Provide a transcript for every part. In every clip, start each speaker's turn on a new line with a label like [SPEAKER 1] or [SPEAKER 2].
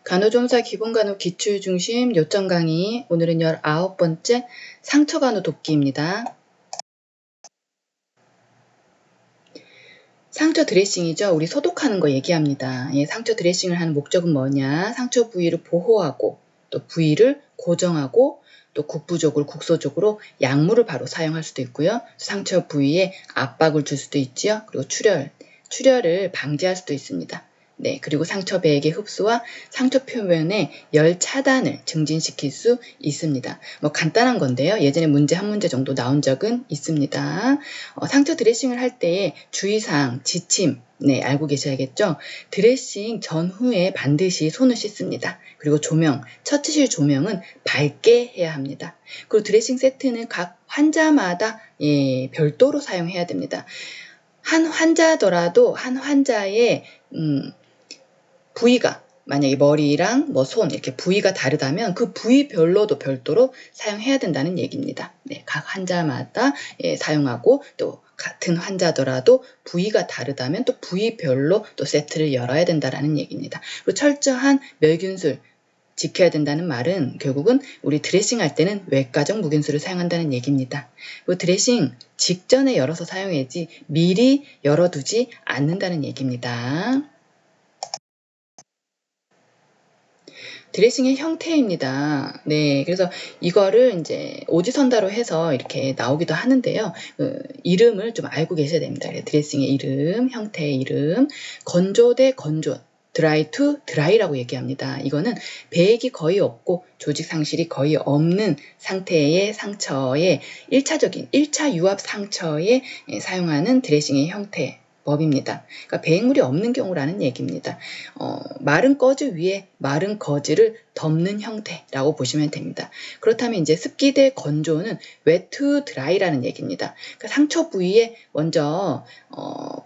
[SPEAKER 1] 간호조무사 기본간호 기출중심 요점 강의, 오늘은 19번째 상처간호 돕기입니다. 상처 드레싱이죠. 우리 소독하는 거 얘기합니다. 상처 드레싱을 하는 목적은 뭐냐? 상처 부위를 보호하고 또 부위를 고정하고 또 국소적으로 약물을 바로 사용할 수도 있고요. 상처 부위에 압박을 줄 수도 있죠. 그리고 출혈을 방지할 수도 있습니다. 네, 그리고 상처 배액의 흡수와 상처 표면의 열 차단을 증진시킬 수 있습니다. 간단한 건데요. 예전에 한 문제 정도 나온 적은 있습니다. 상처 드레싱을 할 때의 주의사항, 지침, 네, 알고 계셔야겠죠? 드레싱 전후에 반드시 손을 씻습니다. 그리고 첫 치실 조명은 밝게 해야 합니다. 그리고 드레싱 세트는 각 환자마다 별도로 사용해야 됩니다. 한 환자더라도 한 환자의 부위가 만약에 머리랑 손 이렇게 부위가 다르다면 그 부위별로도 별도로 사용해야 된다는 얘기입니다. 네, 각 환자마다 사용하고 또 같은 환자더라도 부위가 다르다면 또 부위별로 또 세트를 열어야 된다는 얘기입니다. 그리고 철저한 멸균술 지켜야 된다는 말은 결국은 우리 드레싱 할 때는 외과적 무균술을 사용한다는 얘기입니다. 그리고 드레싱 직전에 열어서 사용해야지 미리 열어두지 않는다는 얘기입니다. 드레싱의 형태입니다. 네, 그래서 이거를 이제 오지선다로 해서 이렇게 나오기도 하는데요. 이름을 좀 알고 계셔야 됩니다. 드레싱의 이름, 형태의 이름, 건조 대 건조, 드라이 투 드라이라고 얘기합니다. 이거는 배액이 거의 없고 조직 상실이 거의 없는 상태의 상처에 1차 유압 상처에 사용하는 드레싱의 형태. 법입니다. 그러니까 배액물이 없는 경우라는 얘기입니다. 마른 거즈 위에 마른 거즈를 덮는 형태라고 보시면 됩니다. 그렇다면 이제 습기 대 건조는 wet to dry라는 얘기입니다. 그러니까 상처 부위에 먼저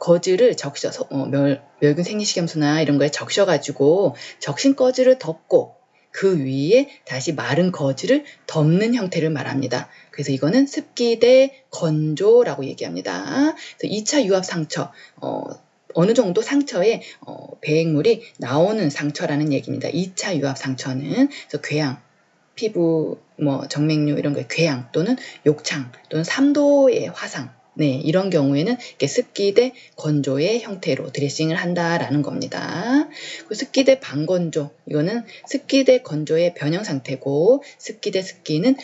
[SPEAKER 1] 거즈를 적셔서 멸균 생리식염수나 이런 거에 적셔가지고 적신 거즈를 덮고 그 위에 다시 마른 거즈를 덮는 형태를 말합니다. 그래서 이거는 습기 대 건조라고 얘기합니다. 그래서 2차 유압 상처, 어느 정도 상처에 배액물이 나오는 상처라는 얘기입니다. 2차 유압 상처는 그래서 궤양, 피부, 정맥류 이런 거에 궤양 또는 욕창 또는 3도의 화상, 네, 이런 경우에는 이렇게 습기 대 건조의 형태로 드레싱을 한다라는 겁니다. 그 습기 대 반건조, 이거는 습기 대 건조의 변형 상태고, 습기 대 습기는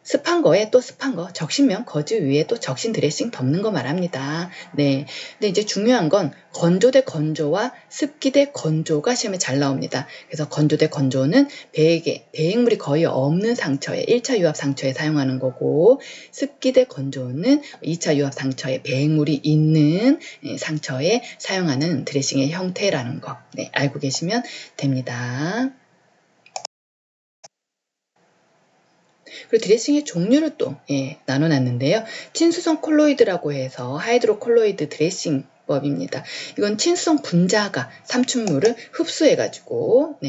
[SPEAKER 1] 습한 거에 또 습한 거, 적신면 거즈 위에 또 적신 드레싱 덮는 거 말합니다. 네. 근데 이제 중요한 건 건조 대 건조와 습기 대 건조가 시험에 잘 나옵니다. 그래서 건조 대 건조는 배액물이 거의 없는 상처에 1차 유압 상처에 사용하는 거고, 습기 대 건조는 2차 유압 상처에 배액물이 있는 상처에 사용하는 드레싱의 형태라는 거, 네, 알고 계시면 됩니다. 그리고 드레싱의 종류를 또 나눠놨는데요. 친수성 콜로이드라고 해서 하이드로콜로이드 드레싱 법입니다. 이건 친수성 분자가 삼춘물을 흡수해가지고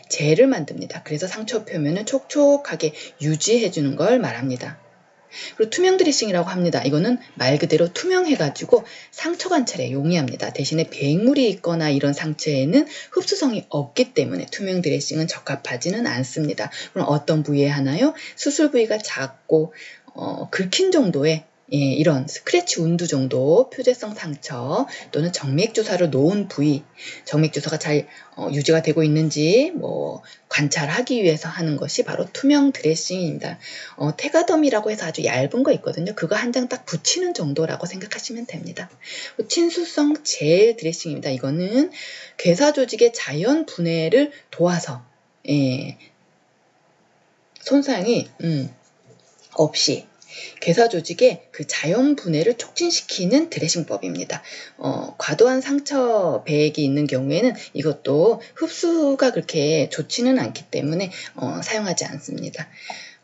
[SPEAKER 1] 젤을 만듭니다. 그래서 상처 표면을 촉촉하게 유지해주는 걸 말합니다. 그리고 투명 드레싱이라고 합니다. 이거는 말 그대로 투명해가지고 상처 관찰에 용이합니다. 대신에 배액물이 있거나 이런 상처에는 흡수성이 없기 때문에 투명 드레싱은 적합하지는 않습니다. 그럼 어떤 부위에 하나요? 수술 부위가 작고 긁힌 정도의 이런 스크래치 운두 정도 표재성 상처 또는 정맥주사로 놓은 부위, 정맥주사가 잘 유지가 되고 있는지 관찰하기 위해서 하는 것이 바로 투명 드레싱입니다. 테가덤이라고 해서 아주 얇은 거 있거든요. 그거 한 장 딱 붙이는 정도라고 생각하시면 됩니다. 친수성 젤 드레싱입니다. 이거는 괴사 조직의 자연 분해를 도와서 손상이 없이 괴사 조직의 그 자연 분해를 촉진시키는 드레싱법입니다. 과도한 상처 배액이 있는 경우에는 이것도 흡수가 그렇게 좋지는 않기 때문에 사용하지 않습니다.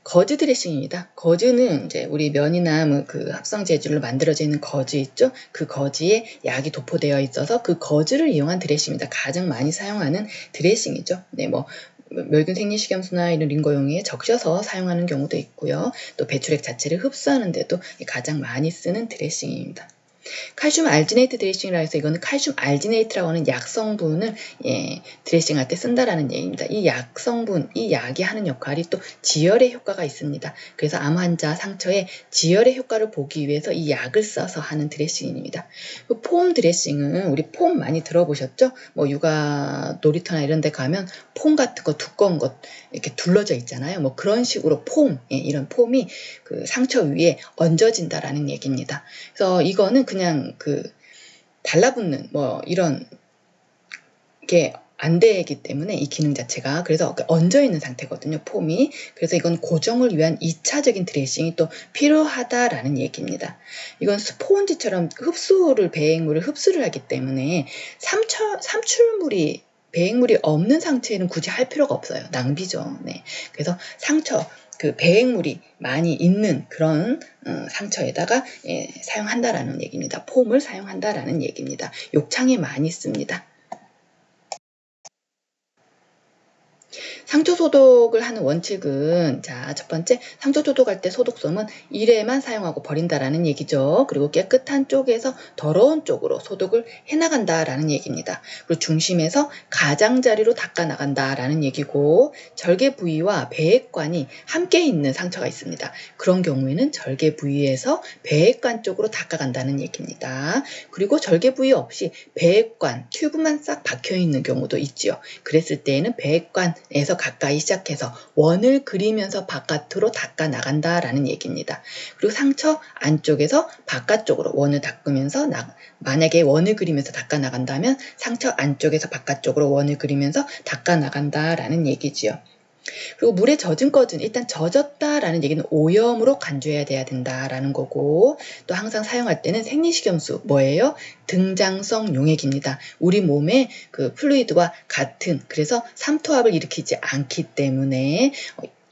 [SPEAKER 1] 거즈 드레싱입니다. 거즈는 이제 우리 면이나 그 합성 재질로 만들어져 있는 거즈 있죠? 그 거즈에 약이 도포되어 있어서 그 거즈를 이용한 드레싱입니다. 가장 많이 사용하는 드레싱이죠. 네, 멸균 생리식염수나 이런 링거용에 적셔서 사용하는 경우도 있고요. 또 배출액 자체를 흡수하는 데도 가장 많이 쓰는 드레싱입니다. 칼슘 알지네이트 드레싱이라 해서 이거는 칼슘 알지네이트라고 하는 약 성분을 드레싱할 때 쓴다라는 얘기입니다. 이 약 성분, 이 약이 하는 역할이 또 지혈의 효과가 있습니다. 그래서 암 환자 상처에 지혈의 효과를 보기 위해서 이 약을 써서 하는 드레싱입니다. 그 폼 드레싱은 우리 폼 많이 들어보셨죠? 뭐 육아 놀이터나 이런 데 가면 폼 같은 거 두꺼운 것 이렇게 둘러져 있잖아요. 뭐 그런 식으로 폼, 이런 폼이 그 상처 위에 얹어진다라는 얘기입니다. 그래서 이거는 그냥 달라붙는 뭐 이런 게 안 되기 때문에 이 기능 자체가 그래서 얹어 있는 상태거든요. 폼이. 그래서 이건 고정을 위한 2차적인 드레싱이 또 필요하다라는 얘기입니다. 이건 스포인지처럼 배액물을 흡수를 하기 때문에 삼출물이 배액물이 없는 상처에는 굳이 할 필요가 없어요. 낭비죠. 네. 그래서 배액물이 많이 있는 그런 상처에다가 사용한다라는 얘기입니다. 폼을 사용한다라는 얘기입니다. 욕창에 많이 씁니다. 상처 소독을 하는 원칙은 첫 번째, 상처 소독할 때 소독솜은 1회만 사용하고 버린다라는 얘기죠. 그리고 깨끗한 쪽에서 더러운 쪽으로 소독을 해나간다라는 얘기입니다. 그리고 중심에서 가장자리로 닦아나간다라는 얘기고, 절개 부위와 배액관이 함께 있는 상처가 있습니다. 그런 경우에는 절개 부위에서 배액관 쪽으로 닦아간다는 얘기입니다. 그리고 절개 부위 없이 배액관, 튜브만 싹 박혀있는 경우도 있죠. 그랬을 때에는 배액관에서 가까이 시작해서 원을 그리면서 바깥으로 닦아 나간다라는 얘기입니다. 그리고 상처 안쪽에서 바깥쪽으로 원을 닦으면서 만약에 원을 그리면서 닦아 나간다면 상처 안쪽에서 바깥쪽으로 원을 그리면서 닦아 나간다라는 얘기지요. 그리고 물에 젖은 것은 일단 젖었다라는 얘기는 오염으로 간주해야 돼야 된다라는 거고, 또 항상 사용할 때는 생리식염수 뭐예요? 등장성 용액입니다. 우리 몸의 플루이드와 같은, 그래서 삼투압을 일으키지 않기 때문에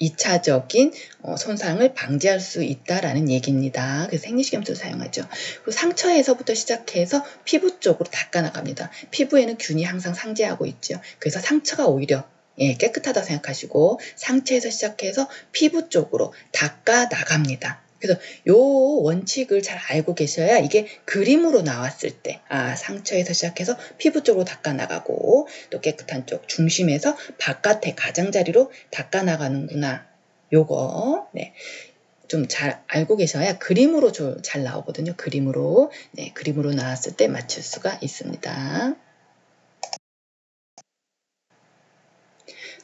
[SPEAKER 1] 2차적인 손상을 방지할 수 있다라는 얘기입니다. 그래서 생리식염수를 사용하죠. 그리고 상처에서부터 시작해서 피부 쪽으로 닦아 나갑니다. 피부에는 균이 항상 상재하고 있죠. 그래서 상처가 오히려 깨끗하다 생각하시고 상체에서 시작해서 피부 쪽으로 닦아 나갑니다. 그래서 요 원칙을 잘 알고 계셔야 이게 그림으로 나왔을 때 상처에서 시작해서 피부 쪽으로 닦아 나가고 또 깨끗한 쪽 중심에서 바깥에 가장자리로 닦아 나가는구나. 요거 좀 잘 알고 계셔야 그림으로 잘 나오거든요. 그림으로 나왔을 때 맞출 수가 있습니다.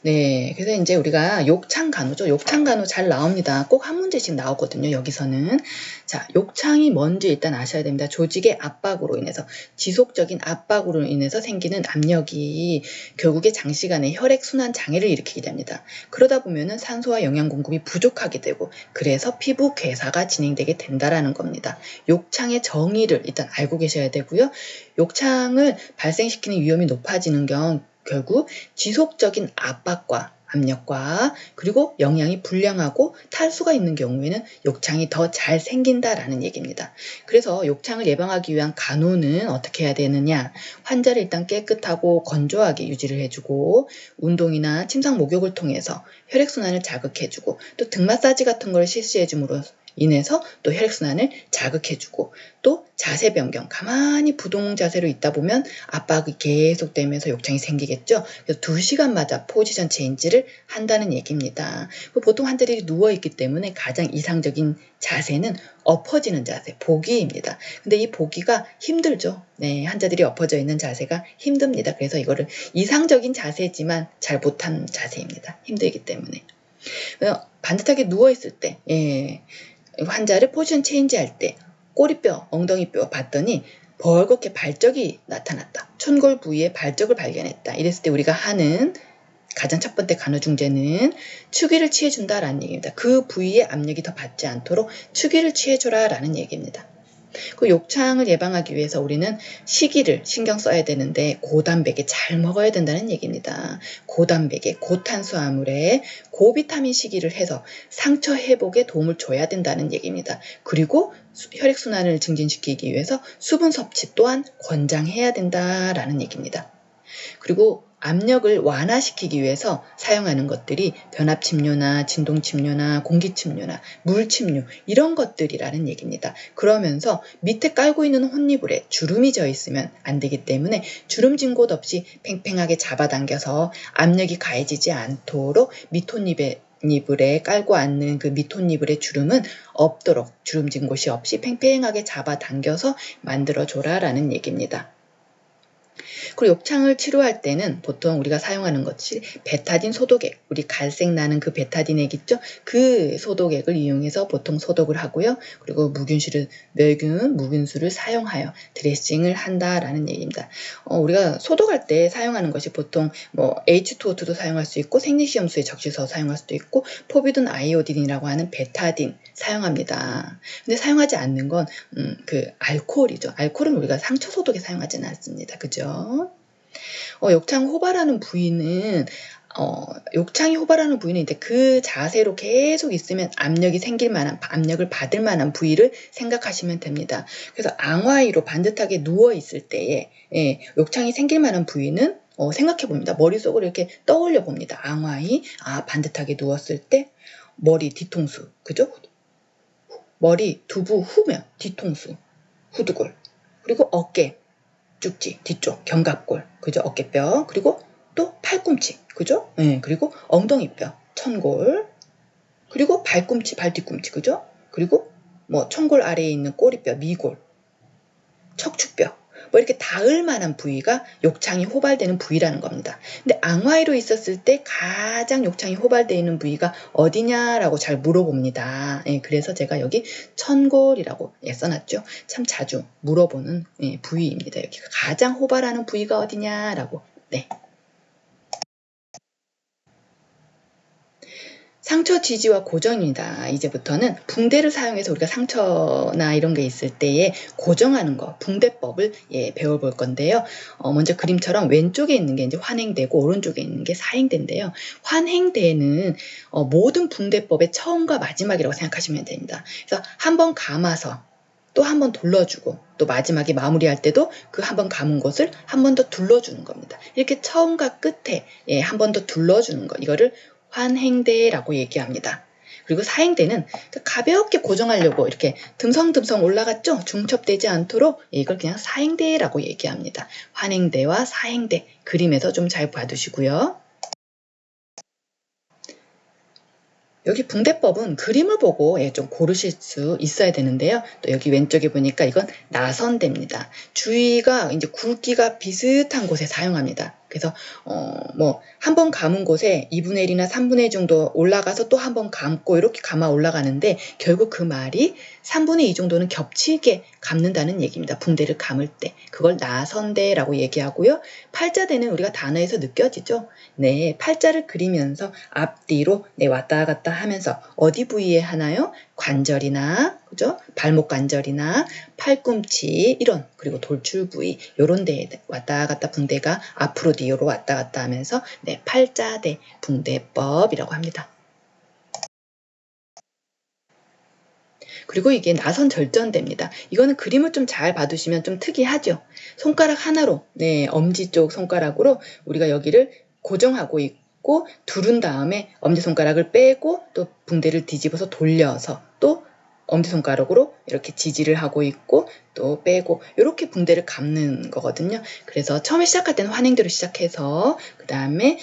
[SPEAKER 1] 네, 그래서 이제 우리가 욕창간호죠. 욕창간호 잘 나옵니다. 꼭 한 문제씩 나오거든요. 여기서는. 자, 욕창이 뭔지 일단 아셔야 됩니다. 조직의 압박으로 인해서, 지속적인 압박으로 인해서 생기는 압력이 결국에 장시간의 혈액순환 장애를 일으키게 됩니다. 그러다 보면은 산소와 영양 공급이 부족하게 되고, 그래서 피부 괴사가 진행되게 된다라는 겁니다. 욕창의 정의를 일단 알고 계셔야 되고요. 욕창을 발생시키는 위험이 높아지는 결국 지속적인 압박과 압력과 그리고 영양이 불량하고 탈수가 있는 경우에는 욕창이 더 잘 생긴다라는 얘기입니다. 그래서 욕창을 예방하기 위한 간호는 어떻게 해야 되느냐? 환자를 일단 깨끗하고 건조하게 유지를 해주고 운동이나 침상 목욕을 통해서 혈액순환을 자극해주고 또 등 마사지 같은 걸 실시해줌으로 인해서 또 혈액순환을 자극해주고 또 자세 변경, 가만히 부동 자세로 있다 보면 압박이 계속되면서 욕창이 생기겠죠. 그래서 2시간마다 포지션 체인지를 한다는 얘기입니다. 보통 환자들이 누워있기 때문에 가장 이상적인 자세는 엎어지는 자세, 보기입니다. 근데 이 보기가 힘들죠. 환자들이 엎어져 있는 자세가 힘듭니다. 그래서 이거를 이상적인 자세지만 잘 못한 자세입니다. 힘들기 때문에. 반듯하게 누워있을 때 환자를 포지션 체인지할 때 꼬리뼈, 엉덩이뼈 봤더니 벌겋게 발적이 나타났다. 촌골 부위에 발적을 발견했다. 이랬을 때 우리가 하는 가장 첫 번째 간호중재는 추기를 취해준다라는 얘기입니다. 그 부위에 압력이 더 받지 않도록 추기를 취해줘라라는 얘기입니다. 그 욕창을 예방하기 위해서 우리는 시기를 신경 써야 되는데 고단백에 잘 먹어야 된다는 얘기입니다. 고단백에 고탄수화물에 고비타민 시기를 해서 상처 회복에 도움을 줘야 된다는 얘기입니다. 그리고 혈액순환을 증진시키기 위해서 수분 섭취 또한 권장해야 된다라는 얘기입니다. 그리고 압력을 완화시키기 위해서 사용하는 것들이 변압침료나 진동침료나 공기침료나 물침료 이런 것들이라는 얘기입니다. 그러면서 밑에 깔고 있는 혼이불에 주름이 져 있으면 안 되기 때문에 주름진 곳 없이 팽팽하게 잡아당겨서 압력이 가해지지 않도록 밑혼이불에 깔고 앉는 그 밑혼이불의 주름은 없도록 주름진 곳이 없이 팽팽하게 잡아당겨서 만들어줘라라는 얘기입니다. 그리고 욕창을 치료할 때는 보통 우리가 사용하는 것이 베타딘 소독액, 우리 갈색 나는 그 베타딘 액 있죠? 그 소독액을 이용해서 보통 소독을 하고요. 그리고 무균수를 사용하여 드레싱을 한다라는 얘기입니다. 우리가 소독할 때 사용하는 것이 보통 H2O2도 사용할 수 있고 생리시험수에 적셔서 사용할 수도 있고 포비돈 아이오딘이라고 하는 베타딘 사용합니다. 근데 사용하지 않는 건 그 알코올이죠. 알코올은 우리가 상처 소독에 사용하지는 않습니다. 그죠? 욕창 호발하는 부위는 욕창이 호발하는 부위는 이제 그 자세로 계속 있으면 압력을 받을 만한 부위를 생각하시면 됩니다. 그래서 앙화이로 반듯하게 누워 있을 때에 욕창이 생길 만한 부위는 생각해 봅니다. 머릿속으로 이렇게 떠올려 봅니다. 앙화이, 반듯하게 누웠을 때 머리 뒤통수, 그죠? 머리 두부 후면 뒤통수, 후두골, 그리고 어깨 쭉지 뒤쪽 견갑골, 그죠? 어깨뼈, 그리고 또 팔꿈치, 그죠? 그리고 엉덩이뼈, 천골, 그리고 발꿈치, 발뒤꿈치, 그죠? 그리고 천골 아래에 있는 꼬리뼈, 미골, 척추뼈, 이렇게 닿을 만한 부위가 욕창이 호발되는 부위라는 겁니다. 근데 앙화이로 있었을 때 가장 욕창이 호발되는 부위가 어디냐라고 잘 물어봅니다. 그래서 제가 여기 천골이라고 써놨죠. 참 자주 물어보는 부위입니다. 여기가 가장 호발하는 부위가 어디냐라고. 상처 지지와 고정입니다. 이제부터는 붕대를 사용해서 우리가 상처나 이런 게 있을 때에 고정하는 거, 붕대법을 배워볼 건데요. 먼저 그림처럼 왼쪽에 있는 게 이제 환행대고 오른쪽에 있는 게 사행대인데요. 환행대는 모든 붕대법의 처음과 마지막이라고 생각하시면 됩니다. 그래서 한번 감아서 또 한 번 둘러주고 또 마지막에 마무리할 때도 그 한 번 감은 곳을 한 번 더 둘러주는 겁니다. 이렇게 처음과 끝에 한 번 더 둘러주는 거, 이거를 환행대라고 얘기합니다. 그리고 사행대는 가볍게 고정하려고 이렇게 듬성듬성 올라갔죠? 중첩되지 않도록 이걸 그냥 사행대라고 얘기합니다. 환행대와 사행대, 그림에서 좀 잘 봐두시고요. 여기 붕대법은 그림을 보고 좀 고르실 수 있어야 되는데요. 또 여기 왼쪽에 보니까 이건 나선대입니다. 주위가 이제 굵기가 비슷한 곳에 사용합니다. 그래서 한 번 감은 곳에 2분의 1이나 3분의 1 정도 올라가서 또 한 번 감고 이렇게 감아 올라가는데 결국 그 말이 3분의 2 정도는 겹치게 감는다는 얘기입니다. 붕대를 감을 때. 그걸 나선대라고 얘기하고요. 팔자대는 우리가 단어에서 느껴지죠? 네, 팔자를 그리면서 앞뒤로 왔다 갔다 하면서 어디 부위에 하나요? 관절이나, 그죠? 발목 관절이나 팔꿈치 이런, 그리고 돌출 부위 요런 데에 왔다 갔다 붕대가 앞으로 뒤로 왔다 갔다 하면서 팔자대 붕대법이라고 합니다. 그리고 이게 나선 절전대입니다. 이거는 그림을 좀 잘 봐두시면 좀 특이하죠. 손가락 하나로, 엄지 쪽 손가락으로 우리가 여기를 고정하고 있고 두른 다음에 엄지손가락을 빼고 또 붕대를 뒤집어서 돌려서 또 엄지손가락으로 이렇게 지지를 하고 있고 또 빼고 이렇게 붕대를 감는 거거든요. 그래서 처음에 시작할 때는 환행대로 시작해서 그 다음에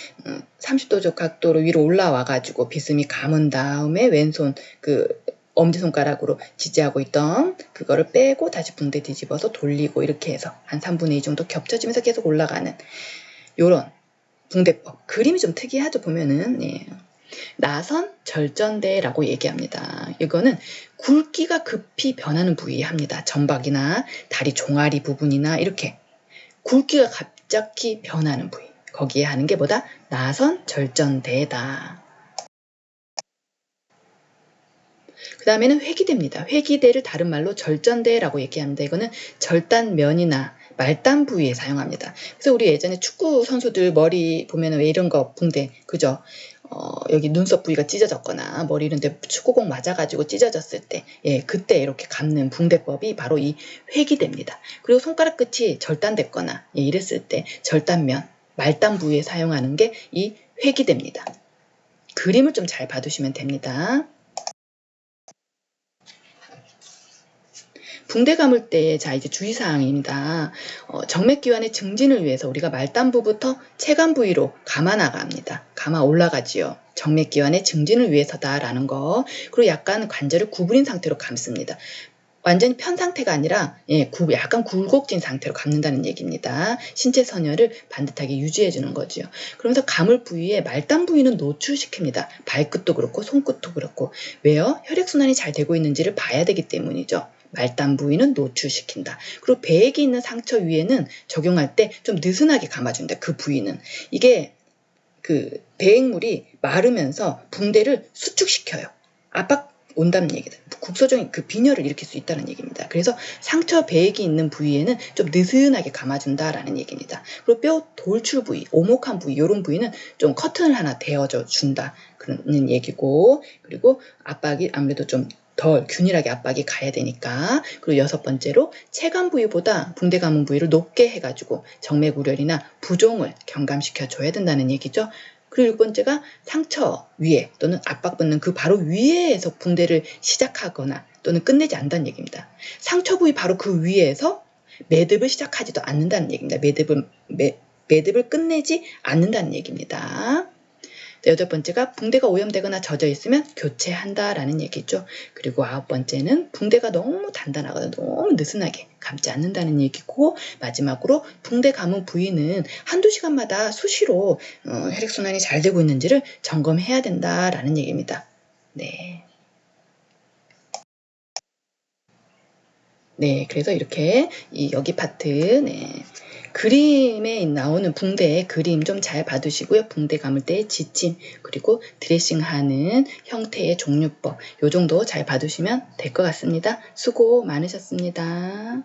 [SPEAKER 1] 30도 각도로 위로 올라와 가지고 비스듬히 감은 다음에 왼손 엄지손가락으로 지지하고 있던 그거를 빼고 다시 붕대 뒤집어서 돌리고 이렇게 해서 한 3분의 2 정도 겹쳐지면서 계속 올라가는 요런 붕대법. 그림이 좀 특이하죠, 보면은. 나선 절전대라고 얘기합니다. 이거는 굵기가 급히 변하는 부위에 합니다. 점박이나 다리 종아리 부분이나 이렇게 굵기가 갑자기 변하는 부위. 거기에 하는 게 뭐다? 나선 절전대다. 그 다음에는 회기대입니다. 회기대를 다른 말로 절전대라고 얘기합니다. 이거는 절단면이나 말단 부위에 사용합니다. 그래서 우리 예전에 축구 선수들 머리 보면 왜 이런 거 붕대, 그죠? 여기 눈썹 부위가 찢어졌거나 머리 이런데 축구공 맞아가지고 찢어졌을 때, 그때 이렇게 감는 붕대법이 바로 이 회기대입니다. 그리고 손가락 끝이 절단됐거나 이랬을 때 절단면, 말단 부위에 사용하는 게 이 회기대입니다. 그림을 좀 잘 봐두시면 됩니다. 붕대 감을 때, 자, 이제 주의사항입니다. 정맥기관의 증진을 위해서 우리가 말단부부터 체간 부위로 감아 나갑니다. 감아 올라가지요. 정맥기관의 증진을 위해서다라는 거. 그리고 약간 관절을 구부린 상태로 감습니다. 완전히 편 상태가 아니라 약간 굴곡진 상태로 감는다는 얘기입니다. 신체 선열을 반듯하게 유지해주는 거죠. 그러면서 감을 부위에 말단 부위는 노출시킵니다. 발끝도 그렇고 손끝도 그렇고. 왜요? 혈액순환이 잘 되고 있는지를 봐야 되기 때문이죠. 말단 부위는 노출시킨다. 그리고 배액이 있는 상처 위에는 적용할 때 좀 느슨하게 감아준다. 그 부위는. 이게 그 배액물이 마르면서 붕대를 수축시켜요. 압박 온다는 얘기다. 국소적인 그 빈혈을 일으킬 수 있다는 얘기입니다. 그래서 상처 배액이 있는 부위에는 좀 느슨하게 감아준다라는 얘기입니다. 그리고 뼈 돌출 부위, 오목한 부위, 이런 부위는 좀 커튼을 하나 대어줘 준다. 그런 얘기고, 그리고 압박이 아무래도 좀 덜 균일하게 압박이 가야 되니까. 그리고 6번째로 체간 부위보다 붕대 감은 부위를 높게 해가지고 정맥 우려이나 부종을 경감시켜 줘야 된다는 얘기죠. 그리고 6번째가 상처 위에 또는 압박받는 그 바로 위에서 붕대를 시작하거나 또는 끝내지 않는다는 얘기입니다. 상처 부위 바로 그 위에서 매듭을 시작하지도 않는다는 얘기입니다. 매듭을 끝내지 않는다는 얘기입니다. 8번째가 붕대가 오염되거나 젖어 있으면 교체한다라는 얘기죠. 그리고 9번째는 붕대가 너무 단단하거나 너무 느슨하게 감지 않는다는 얘기고, 마지막으로 붕대 감은 부위는 한두 시간마다 수시로 혈액순환이 잘 되고 있는지를 점검해야 된다라는 얘기입니다. 네. 네, 그래서 이렇게 여기 파트, 그림에 나오는 붕대의 그림 좀 잘 봐두시고요. 붕대 감을 때의 지침, 그리고 드레싱하는 형태의 종류법, 요 정도 잘 봐두시면 될 것 같습니다. 수고 많으셨습니다.